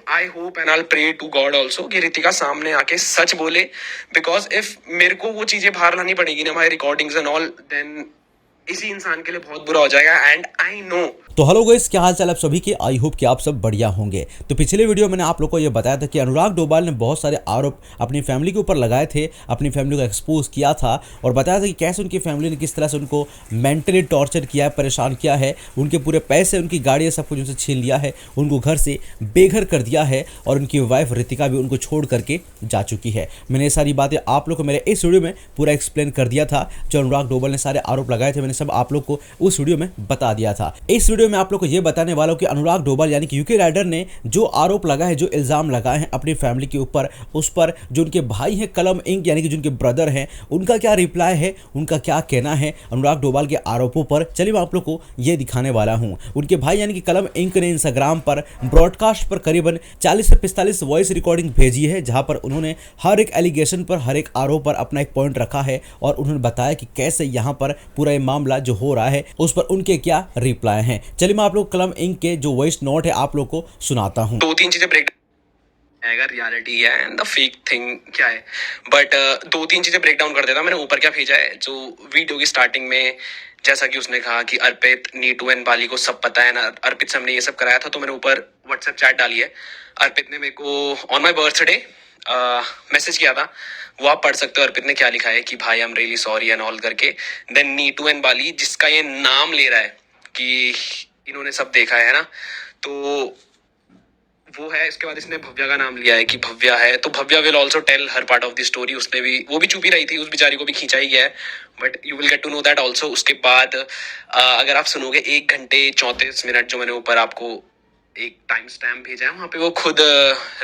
I hope and I pray to God also कि रितिका सामने आके सच बोले, बिकॉज इफ मेरे को वो चीजें बाहर लानी पड़ेगी ना भाई, रिकॉर्डिंग्स एंड ऑल, देन इसी इंसान के लिए बहुत बुरा हो जाएगा। And I know. तो हेलो गाइस, क्या हाल चाल आप सभी के। आई होप कि आप सब बढ़िया होंगे। तो पिछले वीडियो मैंने आप लोगों को ये बताया था कि अनुराग डोभाल ने बहुत सारे आरोप अपनी फैमिली के ऊपर लगाए थे, अपनी फैमिली को एक्सपोज किया था और बताया था कि कैसे उनकी फैमिली ने किस तरह से उनको मेंटली टॉर्चर किया है, परेशान किया है, उनके पूरे पैसे, उनकी गाड़ियाँ, सब कुछ उनसे छीन लिया है, उनको घर से बेघर कर दिया है और उनकी वाइफ रितिका भी उनको छोड़ करके जा चुकी है। मैंने ये सारी बातें आप लोग को मेरे इस वीडियो में पूरा एक्सप्लेन कर दिया था। जो अनुराग डोभाल ने सारे आरोप लगाए थे, मैंने सब आप लोग को उस वीडियो में बता दिया था। इस वीडियो में आप लोग को ये बताने वाला हूं कि अनुराग डोभाल यानी कि यूके राइडर ने जो आरोप लगा है, जो इल्जाम लगाए हैं अपनी फैमिली के ऊपर, उस पर जो उनके भाई हैं कलम इंक यानी कि जो उनके ब्रदर हैं, उनका क्या रिप्लाई है, उनका क्या कहना है अनुराग डोभाल के आरोपों पर। चलिए मैं आप लोग को ये दिखाने वाला हूं। उनके भाई यानी कि कलम इंक ने इंस्टाग्राम पर ब्रॉडकास्ट पर करीबन 40 से 45 वॉइस रिकॉर्डिंग भेजी है, जहां पर उन्होंने हर एक एलिगेशन पर, हर एक आरोप पर अपना एक पॉइंट रखा है और उन्होंने बताया कि कैसे यहां पर पूरा ये मामला जो हो रहा है उस पर उनके क्या रिप्लाई हैं। चलिए मैं आप लोग कलम इंक के जो वॉइस नोट है आप लोग को सुनाता हूं। दो तीन चीजें ब्रेक आएगा, रियलिटी है एंड द फेक थिंग क्या है, बट दो तीन चीजें ब्रेक डाउन कर देता हूं। मैंने ऊपर क्या भेजा है, जो वीडियो की स्टार्टिंग में जैसा कि उसने कहा कि अर्पित, नीटू एंड बाली को सब पता है ना, अर्पित से हमने ये सब कराया था, तो मैंने ऊपर व्हाट्सएप चैट डाली है। अर्पित ने मेरे को ऑन माई बर्थडे मैसेज किया था, वो आप पढ़ सकते हो। अर्पित ने क्या लिखा है कि भाई I am really sorry and all करके। देन नीटू एंड बाली, जिसका ये नाम ले रहा है कि इन्होंने सब देखा है ना, तो वो है। इसके बाद इसने भव्या का नाम लिया है कि भव्या है, तो Bhavya will also tell her part of the story. उसने भी, वो भी चुप ही रही थी, उस बेचारी को भी खींचा ही गया है, but you will get to know that also. उसके बाद अगर आप सुनोगे 1 घंटे 34 मिनट, जो मैंने ऊपर आपको एक टाइम स्टैम्प भेजा है, वहां पे वो खुद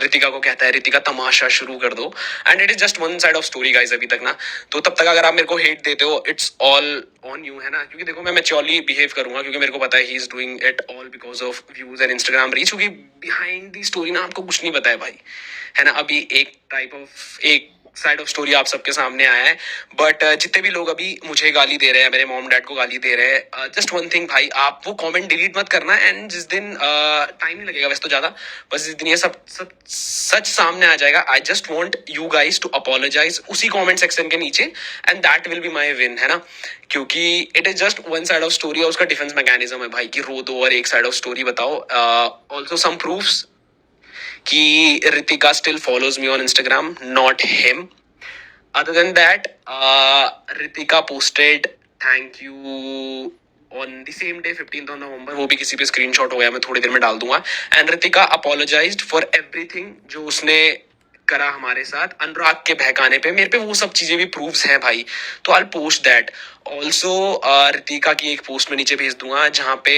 रितिका को कहता है, रितिका तमाशा शुरू कर दो। And it is just one side of story guys अभी तक ना। तो तब तक अगर आप मेरे को हेट देते हो, इट्स ऑल ऑन यू, है ना, क्योंकि देखो मैं मैच्योरली बिहेव करूंगा, क्योंकि मेरे को पता है he is doing it all because of views and Instagram reach, क्योंकि बिहाइंड दी स्टोरी ना आपको कुछ नहीं पता है भाई, है ना। अभी एक साइड ऑफ स्टोरी आप सबके सामने आया है, बट जितने भी लोग अभी मुझे गाली दे रहे हैं, मेरे मॉम डैड को गाली दे रहे हैं, जस्ट वन थिंग भाई, आप वो कमेंट डिलीट मत करना। एंड जिस दिन टाइम नहीं लगेगा वैसे तो ज्यादा, बस जिस दिन ये सब सब सच सामने आ जाएगा, I just want you guys to apologise उसी कमेंट सेक्शन के नीचे, and that will be my win, है ना। क्योंकि it is just one side of story और उसका डिफेंस मैकेनिज्म है भाई कि रो दो और एक साइड ऑफ स्टोरी बताओ। ऑल्सो सम प्रूफ्स कि Ritika still follows me on Instagram, not him. Other than that, Ritika posted thank you on the same day, 15th of November. वो भी किसी पे स्क्रीनशॉट हो गया, मैं थोड़ी देर में डाल दूंगा। And Ritika apologized for everything जो उसने करा हमारे साथ अनुराग के बहकाने पे। मेरे पे वो सब चीजें भी प्रूफ्स हैं भाई, तो I post that also. Ritika की एक पोस्ट में नीचे भेज दूंगा, जहाँ पे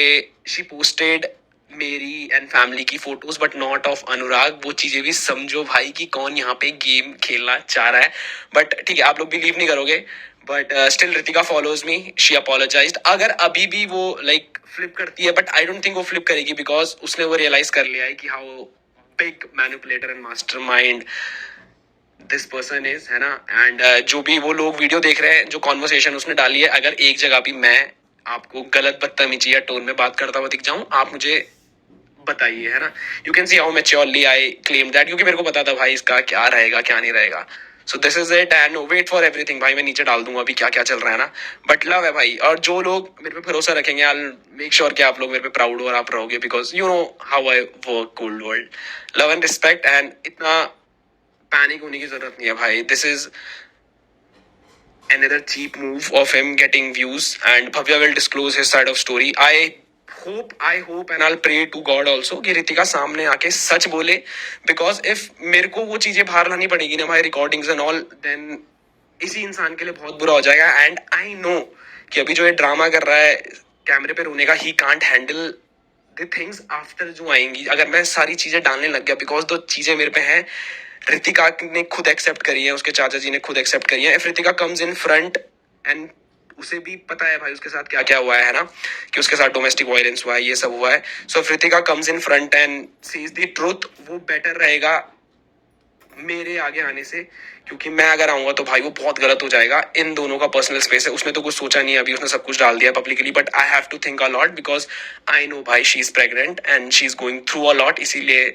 शी पोस्टेड मेरी एंड फैमिली की फोटोज, बट नॉट ऑफ अनुराग। वो चीजें भी समझो भाई कि कौन यहाँ पे गेम खेलना चाह रहा है, बट ठीक है, आप लोग बिलीव नहीं करोगे, but still Ritika follows me, she apologised. अगर अभी भी वो लाइक फ्लिप करती है, बट आई डोंट थिंक वो फ्लिप करेगी, बिकॉज उसने वो रियलाइज कर लिया है कि how big manipulator and mastermind this person is, है ना। एंड जो भी वो लोग वीडियो देख रहे हैं, जो कॉन्वर्सेशन उसने डाली है, अगर एक जगह भी मैं आपको गलत, बदतमीजी या टोन में बात करता हुआ दिख जाऊं, आप मुझे बताइए, है ना। You can see how maturely I claim that, क्योंकि मेरे को पता था भाई इसका क्या रहेगा क्या नहीं रहेगा। So this is it and wait for everything भाई। मैं नीचे डाल दूंगा अभी क्या क्या चल रहा है ना, बट लव है भाई। और जो लोग मेरे पे भरोसा रखेंगे, आई मेक श्योर कि आप लोग मेरे पे प्राउड हो और आप रहोगे, because you know how I work cold world. Love and respect, and इतना पैनिक होने की जरूरत नहीं है भाई। This is another cheap move of him getting views, and Bhavya will disclose his side of story. I hope and I'll pray to God also कि रितिका सामने आके सच बोले, because if मेरे को वो चीजें बाहर लानी पड़ेगी ना भाई, रिकॉर्डिंग्स एंड ऑल, देन इसी इंसान के लिए बहुत बुरा हो जाएगा। एंड आई नो कि अभी जो ये ड्रामा कर रहा है कैमरे पे रोने का, he can't handle the things after जो आएंगी। अगर मैं सारी चीजें डालने लग गया, बिकॉज दो चीजें मेरे पे हैं, रितिका ने खुद एक्सेप्ट करी है, उसके चाचा जी ने खुद एक्सेप्ट करी है। If Ritika comes in front, and उसे भी पता है भाई उसके साथ क्या क्या हुआ है ना, कि उसके साथ डोमेस्टिक वायलेंस हुआ है, ये सब हुआ है। So if Ritika comes in front and sees the truth, वो बेटर रहेगा मेरे आगे आने से, क्योंकि मैं अगर आऊंगा तो भाई वो बहुत गलत हो जाएगा। इन दोनों का पर्सनल स्पेस है, उसने तो कुछ सोचा नहीं है अभी, उसने सब कुछ डाल दिया publicly, but I have to think a lot, because I know भाई she is pregnant and she is going through a lot. इसीलिए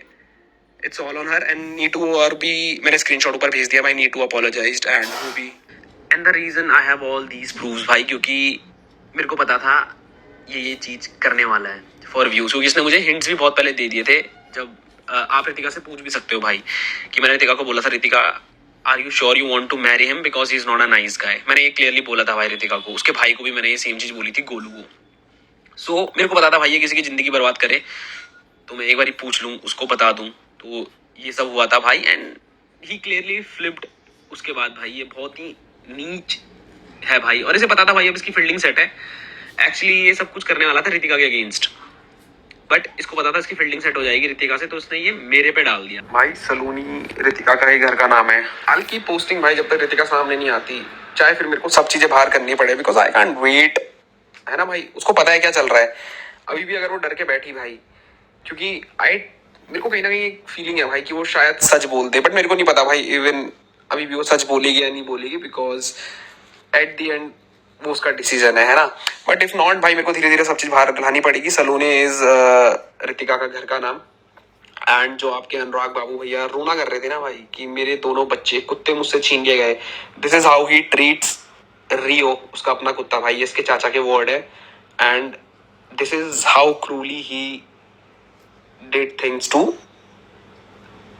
it's all on her and Neetu, और भी मैंने स्क्रीनशॉट ऊपर भेज दिया भाई, नीटू अपोलोजाइज्ड एंड वो भी। And the reason I have all these proofs भाई, क्योंकि मेरे को पता था ये चीज करने वाला है फॉर व्यूज, क्योंकि इसने मुझे हिंट्स भी बहुत पहले दे दिए थे। जब आप रितिका से पूछ भी सकते हो भाई कि मैंने रितिका को बोला था, Ritika are you sure you want to marry him because he is not a nice guy. मैंने ये क्लियरली बोला था भाई रितिका को, उसके भाई को भी मैंने ये सेम चीज बोली थी, गोलू को। सो मेरे को पता था भाई ये किसी की जिंदगी बर्बाद करे, तो मैं एक बार पूछ लूँ, उसको बता दूँ। तो ये सब हुआ था भाई एंड ही क्लियरली फ्लिप्ड। उसके बाद भाई ये बहुत ही नीच है भाई, और इसे पता था भाई अब इसकी फील्डिंग सेट है। एक्चुअली ये सब कुछ करने वाला था रितिका के अगेंस्ट, बट इसको पता था इसकी फील्डिंग सेट हो जाएगी रितिका से, तो उसने ये मेरे पे डाल दिया। भाई सलूनी रितिका का ही घर का नाम है। आई की पोस्टिंग भाई जब तक रितिका सामने नहीं आती, चाहे फिर मेरे को सब चीजें बाहर करनी पड़े, बिकॉज आई कांट वेट, है ना भाई। उसको पता है क्या चल रहा है अभी भी, अगर वो डर के बैठी भाई, क्योंकि मेरे को कहीं ना कहीं एक फीलिंग है भाई कि वो शायद सच बोल दे, बट मेरे को नहीं पता भाई इवन अभी भी वो सच बोलेगी या नहीं बोलेगी, बिकॉज एट द एंड वो उसका डिसीजन है ना। बट इफ नॉट भाई, मेरे को धीरे धीरे सब चीज बाहर लानी पड़ेगी। सलूने इज रितिका का घर का नाम। एंड जो आपके अनुराग बाबू भैया रोना कर रहे थे ना भाई कि मेरे दोनों बच्चे कुत्ते मुझसे छीन लिए गए, this is how he treats Rio, उसका अपना कुत्ता भाई, इसके चाचा के वर्ड है। And this is how cruelly he did things to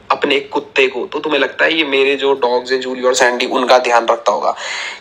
अपने कुत्ते को। तो तुम्हें लगता है ये मेरे जो डॉग्स हैं जूली और सैंडी, उनका ध्यान रखता होगा?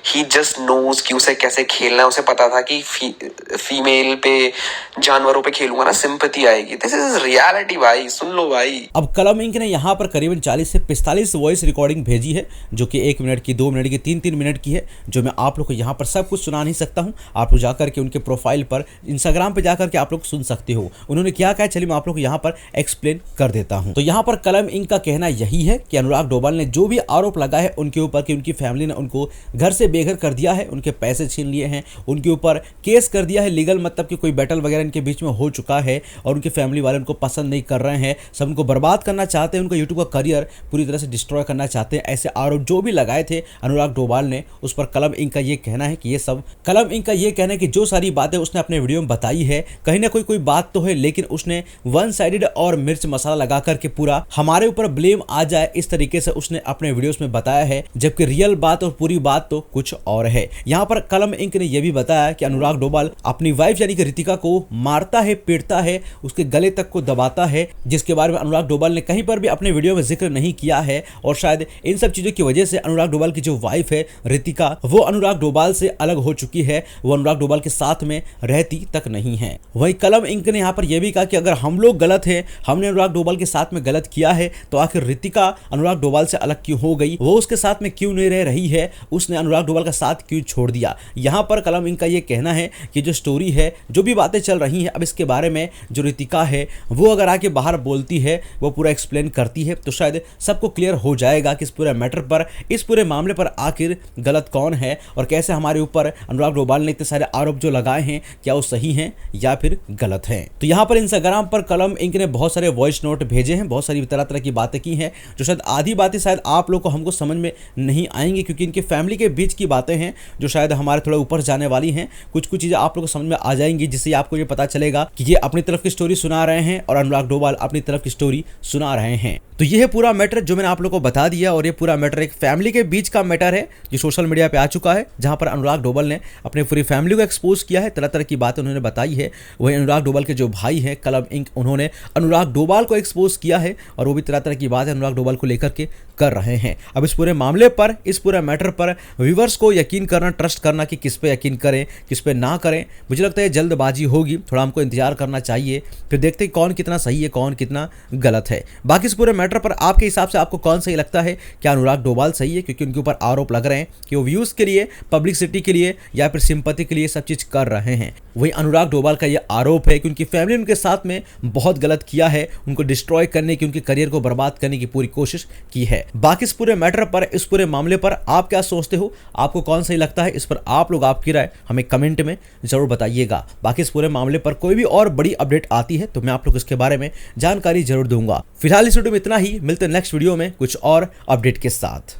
ही जस्ट नोज कि उसे कैसे खेलना है। उसे पता था कि फीमेल पे, जानवरों पे खेलूंगा ना सिंपैथी आएगी। दिस इज रियलिटी भाई, सुन लो भाई। अब कलम इंक ने यहाँ पर करीबन 40 से 45 वॉइस रिकॉर्डिंग भेजी है, जो कि 1 मिनट की, 2 मिनट की, 3-3 मिनट की है, जो मैं आप लोग को यहाँ पर सब कुछ सुना नहीं सकता हूँ। आप लोग जाकर के उनके प्रोफाइल पर, इंस्टाग्राम पे जाकर के आप लोग सुन सकते हो उन्होंने क्या कहा। चलिए मैं आप लोग को यहाँ पर एक्सप्लेन कर देता हूँ। तो यहाँ पर कलम इंक का कहना यही है कि अनुराग डोभाल ने जो भी आरोप लगा है उनके ऊपर कि उनकी फैमिली ने उनको घर से बेघर कर दिया है, उनके पैसे छीन लिए हैं, उनके ऊपर केस कर दिया है लीगल, मतलब कि कोई बैटल वगैरह इनके बीच में हो चुका है और उनकी फैमिली वाले उनको पसंद नहीं कर रहे हैं, सब उनको बर्बाद करना चाहते हैं, उनका यूट्यूब का करियर पूरी तरह से डिस्ट्रॉय करना चाहते हैं। ऐसे आरोप जो भी लगाए थे अनुराग डोभाल ने, उस पर कलम इंक का ये कहना है कि ये सब, कलम इंक का ये कहना है कि जो सारी बातें उसने अपने वीडियो में बताई है, कहीं ना कोई बात तो है, लेकिन उसने वन साइडेड और मिर्च मसाला लगा करके पूरा हमारे ऊपर ब्लेम आ जाए इस तरीके से उसने अपने वीडियोस में बताया है, जबकि रियल बात और पूरी बात तो कुछ और है। यहाँ पर कलम इंक ने यह भी बताया कि अनुराग डोभाल अपनी वाइफ यानी कि रितिका को मारता है, पीटता है, उसके गले तक को दबाता है, जिसके बारे में अनुराग डोभाल ने कहीं पर भी अपने वीडियो में जिक्र नहीं किया है। और शायद इन सब चीजों की वजह से अनुराग डोभाल की जो वाइफ है रितिका, वो अनुराग डोभाल से अलग हो चुकी है, वो अनुराग डोभाल के साथ में रहती तक नहीं है। वहीं कलम इंक ने यहाँ पर यह भी कहा कि अगर हम लोग गलत है, हमने अनुराग डोभाल के साथ में गलत किया है, तो आखिर रितिका अनुराग डोभाल से अलग क्यों हो गई, वो उसके साथ में क्यों नहीं रह रही है, उसने अनुराग डोभाल का साथ क्यों छोड़ दिया। यहाँ पर कलम इंक का ये कहना है कि जो स्टोरी है, जो भी बातें चल रही हैं, अब इसके बारे में जो रितिका है वो अगर आके बाहर बोलती है, वो पूरा एक्सप्लेन करती है, तो शायद सबको क्लियर हो जाएगा कि इस पूरे मैटर पर, इस पूरे मामले पर आखिर गलत कौन है और कैसे हमारे ऊपर अनुराग डोभाल ने इतने सारे आरोप जो लगाए हैं, क्या वो सही हैं या फिर गलत हैं। तो यहाँ पर इंस्टाग्राम पर कलम इंक ने बहुत सारे वॉइस नोट भेजे हैं, बहुत सारी तरह तरह की बातें की हैं, जो शायद आधी बातें शायद आप लोग को, हमको समझ में नहीं आएंगी, क्योंकि इनके फैमिली के बीच की बातें हैं जो शायद हमारे थोड़ा ऊपर जाने वाली हैं। कुछ कुछ चीज़ें आप लोग को समझ में आ जाएंगी, जिससे आपको ये पता चलेगा कि ये अपनी तरफ की स्टोरी सुना रहे हैं और अनुराग डोभाल अपनी तरफ की स्टोरी सुना रहे हैं। तो ये है पूरा मैटर जो मैंने आप लोग को बता दिया, और ये पूरा मैटर एक फैमिली के बीच का मैटर है जो सोशल मीडिया पे आ चुका है, जहां पर अनुराग डोभाल ने अपनी पूरी फैमिली को एक्सपोज किया है, तरह तरह की बातें उन्होंने बताई है। वही अनुराग डोभाल के जो भाई हैं कलम इंक, उन्होंने अनुराग डोभाल को एक्सपोज किया है और वो भी तरह तरह की बातें अनुराग डोभाल को लेकर के कर रहे हैं। अब इस पूरे मामले पर, इस पूरे मैटर पर व्यूअर्स को यकीन करना, ट्रस्ट करना कि किस पे यकीन करें, किस पे ना करें, मुझे लगता है जल्दबाजी होगी, थोड़ा हमको इंतजार करना चाहिए, फिर देखते हैं कौन कितना सही है, कौन कितना गलत है। बाकी इस पूरे मैटर पर आपके हिसाब से आपको कौन सही लगता है? क्या अनुराग डोभाल सही है, क्योंकि उनके ऊपर आरोप लग रहे हैं कि वो व्यूज के लिए, पब्लिसिटी के लिए या फिर सिंपैथी के लिए सब चीज कर रहे हैं? वही अनुराग डोभाल का ये आरोप है कि उनकी फैमिली उनके साथ में बहुत गलत किया है, उनको डिस्ट्रॉय करने की, उनके करियर को बर्बाद करने की पूरी कोशिश की है। बाकी इस पूरे मैटर पर, इस पूरे मामले पर आप क्या सोचते हो? आपको कौन सही लगता है? इस पर आप लोग आपकी राय हमें कमेंट में जरूर बताइएगा। बाकी इस पूरे मामले पर कोई भी और बड़ी अपडेट आती है तो मैं आप लोग इसके बारे में जानकारी जरूर दूंगा। फिलहाल इस वीडियो में इतना ही, मिलते हैं नेक्स्ट वीडियो में कुछ और अपडेट के साथ।